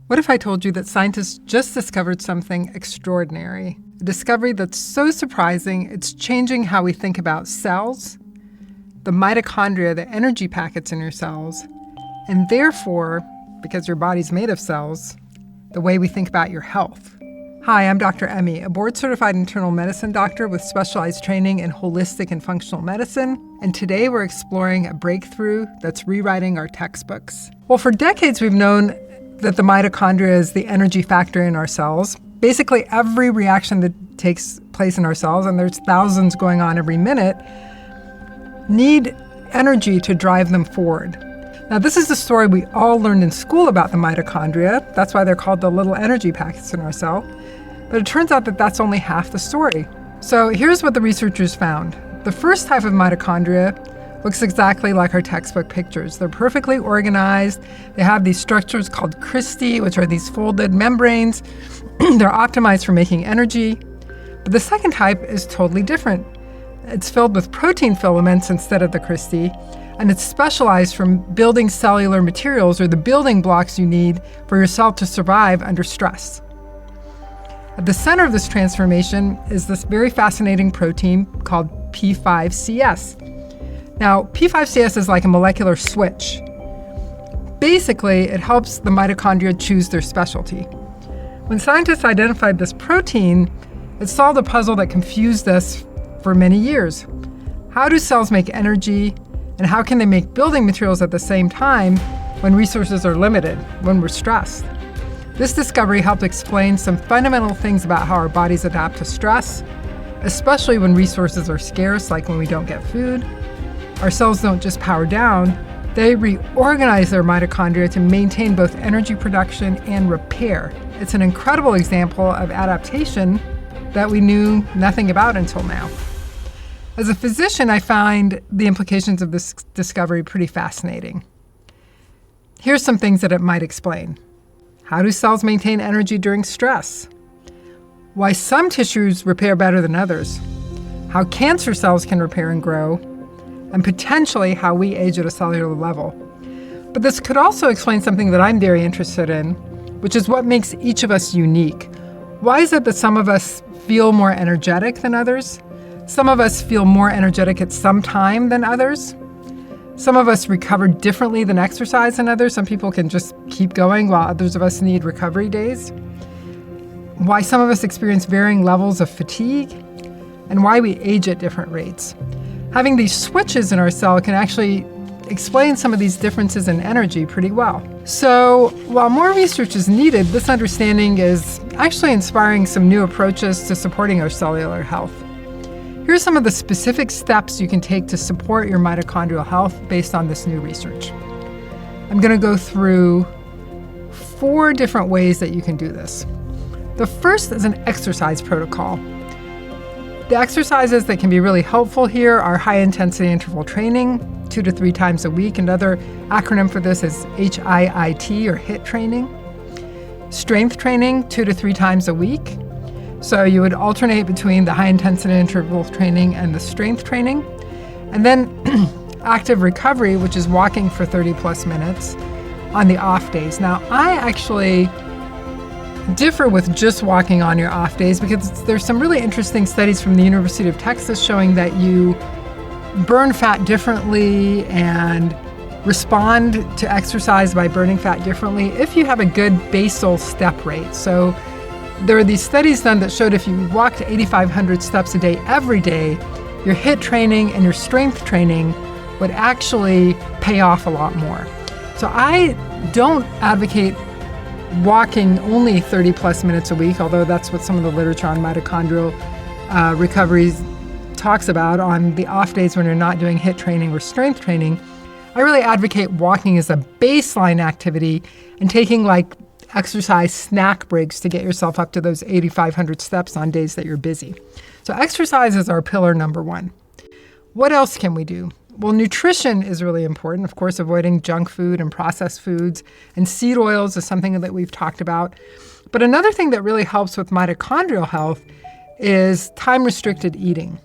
What if I told you that scientists just discovered something extraordinary? A discovery that's so surprising, it's changing how we think about cells, the mitochondria, the energy packets in your cells, and therefore, because your body's made of cells, the way we think about your health. Hi, I'm Dr. Emmy, a board-certified internal medicine doctor with specialized training in holistic and functional medicine, and today we're exploring a breakthrough that's rewriting our textbooks. Well, for decades we've known that the mitochondria is the energy factor in our cells. Basically, every reaction that takes place in our cells, and there's thousands going on every minute, need energy to drive them forward. Now, this is the story we all learned in school about the mitochondria. That's why they're called the little energy packets in our cell. But it turns out that that's only half the story. So here's what the researchers found. The first type of mitochondria looks exactly like our textbook pictures. They're perfectly organized. They have these structures called cristae, which are these folded membranes. They're optimized for making energy. But the second type is totally different. It's filled with protein filaments instead of the cristae, and it's specialized from building cellular materials, or the building blocks you need for your cell to survive under stress. At the center of this transformation is this very fascinating protein called P5CS. Now, P5CS is like a molecular switch. Basically, it helps the mitochondria choose their specialty. When scientists identified this protein, it solved a puzzle that confused us for many years. How do cells make energy, and how can they make building materials at the same time when resources are limited, when we're stressed? This discovery helped explain some fundamental things about how our bodies adapt to stress, especially when resources are scarce, like when we don't get food. Our cells don't just power down, they reorganize their mitochondria to maintain both energy production and repair. It's an incredible example of adaptation that we knew nothing about until now. As a physician, I find the implications of this discovery pretty fascinating. Here's some things that it might explain. How do cells maintain energy during stress? Why some tissues repair better than others? How cancer cells can repair and grow? And potentially how we age at a cellular level. But this could also explain something that I'm very interested in, which is what makes each of us unique. Why is it that some of us feel more energetic than others? Some of us feel more energetic at some time than others. Some of us recover differently than exercise than others. Some people can just keep going while others of us need recovery days. Why some of us experience varying levels of fatigue, and why we age at different rates. Having these switches in our cell can actually explain some of these differences in energy pretty well. So while more research is needed, this understanding is actually inspiring some new approaches to supporting our cellular health. Here's some of the specific steps you can take to support your mitochondrial health based on this new research. I'm going to go through 4 different ways that you can do this. The first is an exercise protocol. The exercises that can be really helpful here are high-intensity interval training, 2 to 3 times a week. Another acronym for this is HIIT, or HIIT training. Strength training, 2 to 3 times a week. So you would alternate between the high-intensity interval training and the strength training. And then active recovery, which is walking for 30 plus minutes on the off days. Now, I actually differ with just walking on your off days, because there's some really interesting studies from the University of Texas showing that you burn fat differently and respond to exercise by burning fat differently if you have a good basal step rate. So there are these studies done that showed if you walked 8,500 steps a day every day, your HIIT training and your strength training would actually pay off a lot more. So I don't advocate walking only 30 plus minutes a week, although that's what some of the literature on mitochondrial recovery talks about on the off days when you're not doing HIIT training or strength training. I really advocate walking as a baseline activity and taking like exercise snack breaks to get yourself up to those 8,500 steps on days that you're busy. So exercise is our pillar number 1. What else can we do? Well, nutrition is really important. Of course, avoiding junk food and processed foods, and seed oils is something that we've talked about. But another thing that really helps with mitochondrial health is time-restricted eating.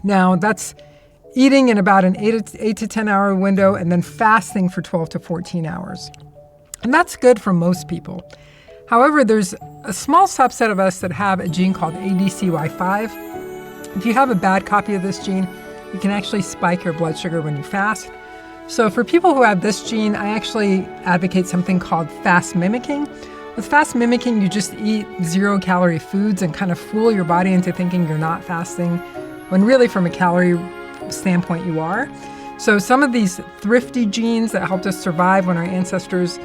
Now, that's eating in about an 8 to 10 hour window and then fasting for 12 to 14 hours. And that's good for most people. However, there's a small subset of us that have a gene called ADCY5. If you have a bad copy of this gene, you can actually spike your blood sugar when you fast. So for people who have this gene, I actually advocate something called fast mimicking. With fast mimicking, you just eat 0-calorie foods and kind of fool your body into thinking you're not fasting, when really from a calorie standpoint you are. So some of these thrifty genes that helped us survive when our ancestors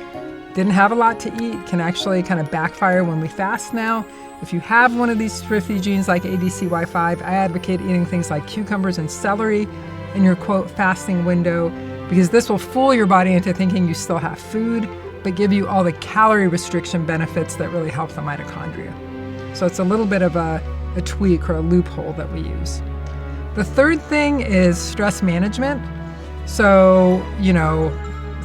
didn't have a lot to eat can actually kind of backfire when we fast now. If you have one of these thrifty genes like ADCY5, I advocate eating things like cucumbers and celery in your quote fasting window, because this will fool your body into thinking you still have food, but give you all the calorie restriction benefits that really help the mitochondria. So it's a little bit of a tweak or a loophole that we use. The third thing is stress management. So,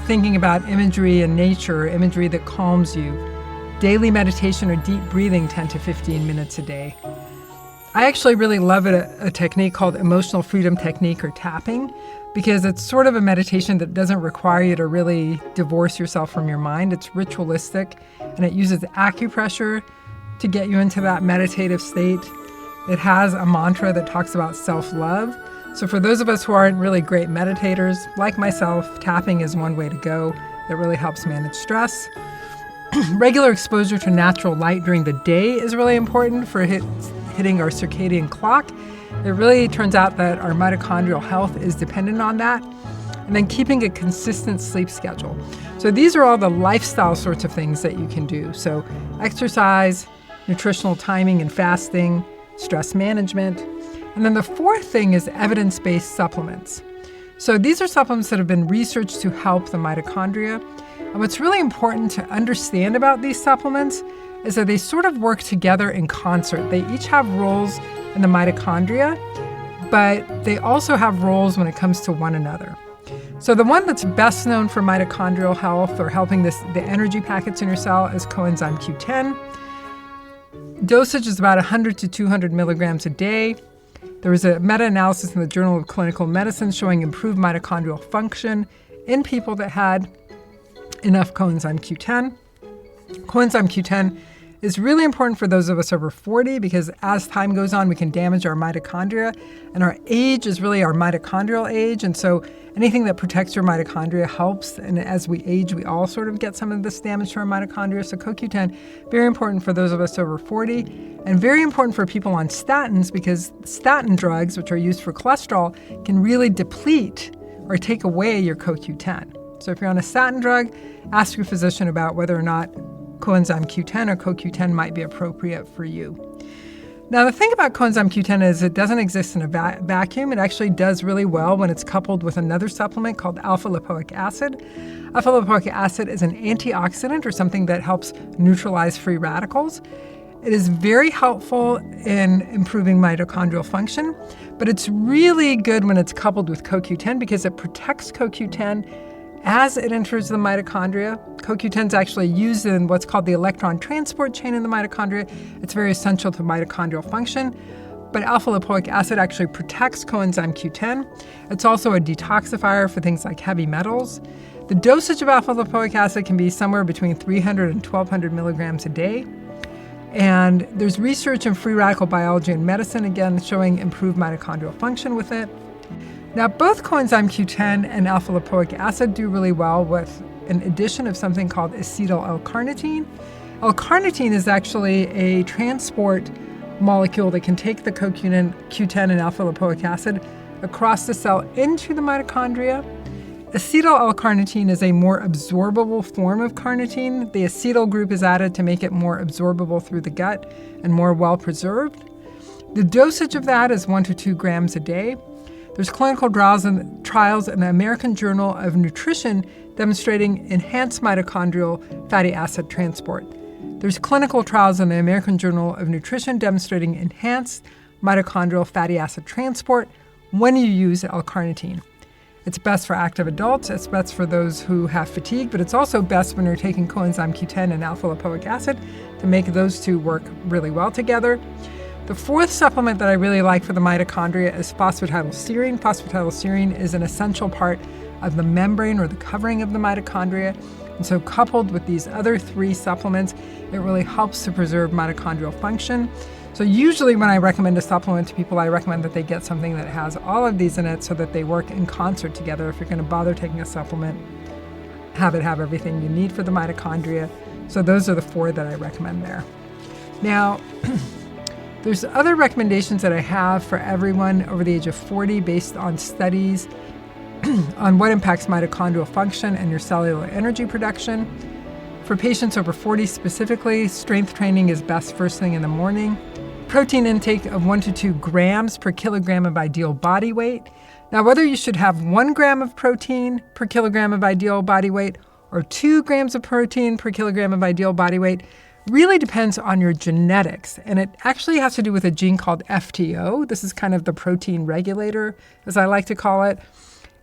thinking about imagery in nature, imagery that calms you, daily meditation or deep breathing 10 to 15 minutes a day. I actually really love a technique called emotional freedom technique or tapping, because it's sort of a meditation that doesn't require you to really divorce yourself from your mind. It's ritualistic, and it uses acupressure to get you into that meditative state. It has a mantra that talks about self-love. So for those of us who aren't really great meditators, like myself, tapping is one way to go that really helps manage stress. Regular exposure to natural light during the day is really important for hitting our circadian clock. It really turns out that our mitochondrial health is dependent on that. And then keeping a consistent sleep schedule. So these are all the lifestyle sorts of things that you can do. So exercise, nutritional timing and fasting, stress management. And then the fourth thing is evidence-based supplements. So these are supplements that have been researched to help the mitochondria. And what's really important to understand about these supplements is that they sort of work together in concert. They each have roles in the mitochondria, but they also have roles when it comes to one another. So the one that's best known for mitochondrial health or helping the energy packets in your cell is Coenzyme Q10. Dosage is about 100 to 200 milligrams a day. There was a meta-analysis in the Journal of Clinical Medicine showing improved mitochondrial function in people that had enough Coenzyme Q10. Coenzyme Q10 is really important for those of us over 40 because as time goes on, we can damage our mitochondria, and our age is really our mitochondrial age. And so anything that protects your mitochondria helps. And as we age, we all sort of get some of this damage to our mitochondria. So CoQ10, very important for those of us over 40 and very important for people on statins because statin drugs, which are used for cholesterol, can really deplete or take away your CoQ10. So if you're on a statin drug, ask your physician about whether or not Coenzyme Q10 or CoQ10 might be appropriate for you. Now, the thing about Coenzyme Q10 is it doesn't exist in a vacuum. It actually does really well when it's coupled with another supplement called alpha-lipoic acid. Alpha-lipoic acid is an antioxidant or something that helps neutralize free radicals. It is very helpful in improving mitochondrial function, but it's really good when it's coupled with CoQ10 because it protects CoQ10 as it enters the mitochondria. CoQ10 is actually used in what's called the electron transport chain in the mitochondria. It's very essential to mitochondrial function. But alpha-lipoic acid actually protects coenzyme Q10. It's also a detoxifier for things like heavy metals. The dosage of alpha-lipoic acid can be somewhere between 300 and 1,200 milligrams a day. And there's research in free radical biology and medicine, again, showing improved mitochondrial function with it. Now, both coenzyme Q10 and alpha-lipoic acid do really well with an addition of something called acetyl L-Carnitine. L-Carnitine is actually a transport molecule that can take the Q10 and alpha-lipoic acid across the cell into the mitochondria. Acetyl L-Carnitine is a more absorbable form of carnitine. The acetyl group is added to make it more absorbable through the gut and more well-preserved. The dosage of that is 1 to 2 grams a day. There's clinical trials in the American Journal of Nutrition demonstrating enhanced mitochondrial fatty acid transport. There's clinical trials in the American Journal of Nutrition demonstrating enhanced mitochondrial fatty acid transport when you use L-carnitine. It's best for active adults, it's best for those who have fatigue, but it's also best when you're taking coenzyme Q10 and alpha-lipoic acid to make those two work really well together. The fourth supplement that I really like for the mitochondria is phosphatidylserine. Phosphatidylserine is an essential part of the membrane or the covering of the mitochondria. And so coupled with these other 3 supplements, it really helps to preserve mitochondrial function. So usually when I recommend a supplement to people, I recommend that they get something that has all of these in it so that they work in concert together. If you're going to bother taking a supplement, have it have everything you need for the mitochondria. So those are the 4 that I recommend there. Now, there's other recommendations that I have for everyone over the age of 40 based on studies on what impacts mitochondrial function and your cellular energy production. For patients over 40 specifically, strength training is best first thing in the morning. Protein intake of 1 to 2 grams per kilogram of ideal body weight. Now, whether you should have 1 gram of protein per kilogram of ideal body weight or 2 grams of protein per kilogram of ideal body weight really depends on your genetics. And it actually has to do with a gene called FTO. This is kind of the protein regulator, as I like to call it.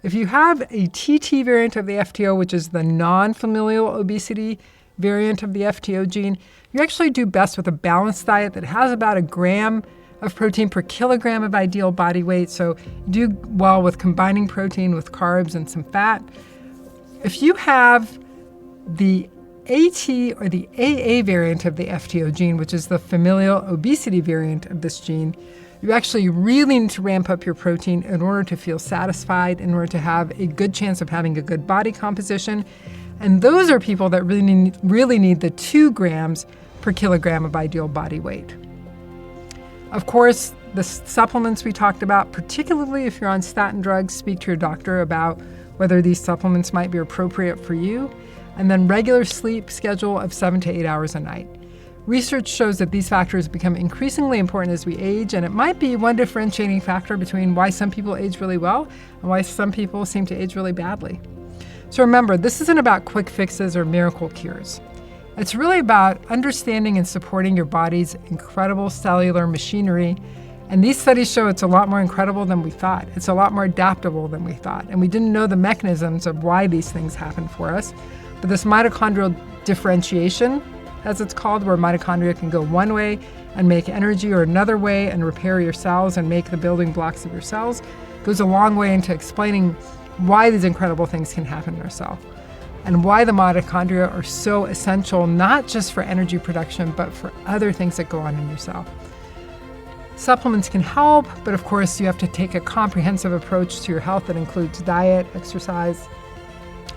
If you have a TT variant of the FTO, which is the non-familial obesity variant of the FTO gene, you actually do best with a balanced diet that has about 1 gram of protein per kilogram of ideal body weight. So you do well with combining protein with carbs and some fat. If you have the AT or the AA variant of the FTO gene, which is the familial obesity variant of this gene, you actually really need to ramp up your protein in order to feel satisfied, in order to have a good chance of having a good body composition. And those are people that really need the 2 grams per kilogram of ideal body weight. Of course, the supplements we talked about, particularly if you're on statin drugs, speak to your doctor about whether these supplements might be appropriate for you. And then regular sleep schedule of 7 to 8 hours a night. Research shows that these factors become increasingly important as we age, and it might be one differentiating factor between why some people age really well and why some people seem to age really badly. So remember, this isn't about quick fixes or miracle cures. It's really about understanding and supporting your body's incredible cellular machinery. And these studies show it's a lot more incredible than we thought. It's a lot more adaptable than we thought. And we didn't know the mechanisms of why these things happen for us. But this mitochondrial differentiation, as it's called, where mitochondria can go one way and make energy or another way and repair your cells and make the building blocks of your cells, goes a long way into explaining why these incredible things can happen in our cell and why the mitochondria are so essential, not just for energy production, but for other things that go on in your cell. Supplements can help, but of course you have to take a comprehensive approach to your health that includes diet, exercise,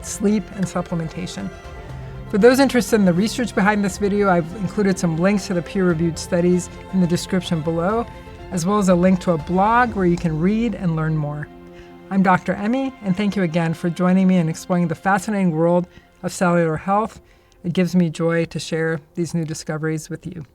sleep, and supplementation. For those interested in the research behind this video, I've included some links to the peer-reviewed studies in the description below, as well as a link to a blog where you can read and learn more. I'm Dr. Emmy, and thank you again for joining me in exploring the fascinating world of cellular health. It gives me joy to share these new discoveries with you.